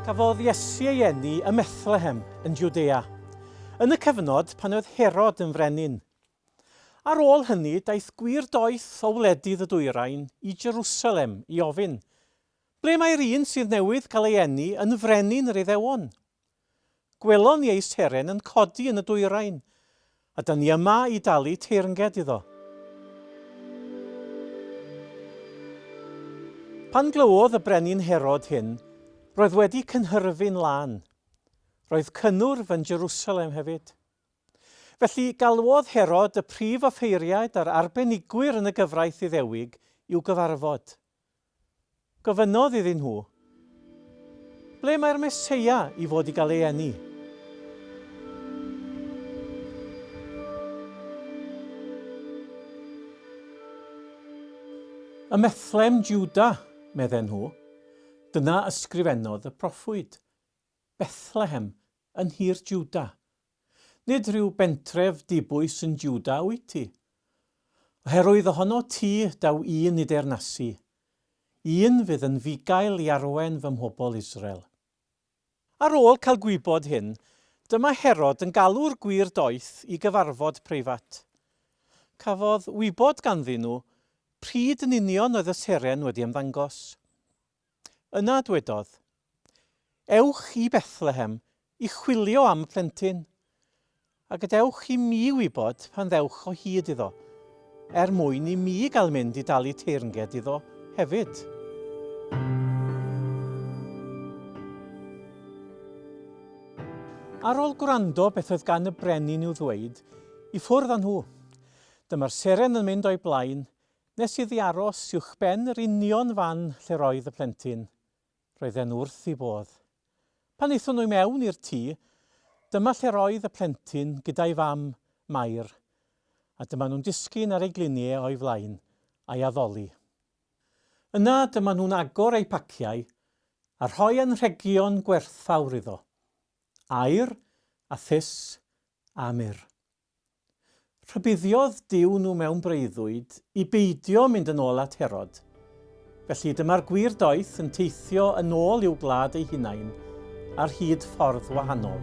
Cafodd Iesu ei eni ym Methlehem yn Jwdea, yn y cyfnod pan oedd Herod yn frenin. Ar ôl hynny, daeth gwir doeth o wledydd y dwyrain i Jerusalem i ofyn, ble mae'r un sydd newydd cael ei eni yn frenin yr Iddewon? Gwelon ni ei seren yn codi yn y dwyrain, a da ni yma i dalu teyrnged iddo. Pan glywodd y brenin Herod hyn, roedd wedi cynhyrfu'n lân. Roedd cynnwrf yn Jerusalem hefyd. Felly galwodd Herod y prif offeiriaid a'r arbenigwyr yn y gyfraith Iddewig i'w gyfarfod. Gofynnodd iddyn nhw, ble mae'r Meseia i fod i gael ei eni? Y Methlem Jwda, medden nhw, dyna ysgrifennodd y proffwyd. Bethlehem yn hir Jwda. Nid rhyw bentref dibwys yn Jwda wyt ti. Oherwydd ohono ti daw un i deyrnasu. Un fydd yn fugail i arwen fy mhobol Israel. Ar ôl cael gwybod hyn, dyma Herod yn galw'r gwir doeth i gyfarfod preifat. Cafodd wybod ganddyn nhw pryd yn union oedd y seren wedi ymddangos. Yna dwedodd, ewch i Bethlehem i chwilio am plentyn, a gadewch i mi wybod pan ddewch o hyd iddo, mwyn i mi gael mynd i dalu teyrnged iddo hefyd. Ar ôl gwrando beth oedd gan y brenin i'w ddweud, i ffwrdd â nhw. Dyma'r seren yn mynd o'i blaen, nes iddi aros uwchben yr union fan lle roedd y plentyn. Roedd e'n wrth i bodd. Pan eithon nhw mewn i'r tŷ, dyma lle roedd y plentyn gyda'i fam, Mair, a dyma nhw'n disgyn ar ei gliniau o'i flaen a'i addoli. Yna dyma nhw'n agor eu paciau a rhoi anrhegion gwerthfawr iddo. Aur, a thys, a myr. Rhybuddiodd Duw nhw mewn breuddwyd i beidio mynd yn ôl at Herod. Felly dyma'r gwir doeth yn teithio yn ôl i'w gwlad ei hunain ar hyd ffordd wahanol.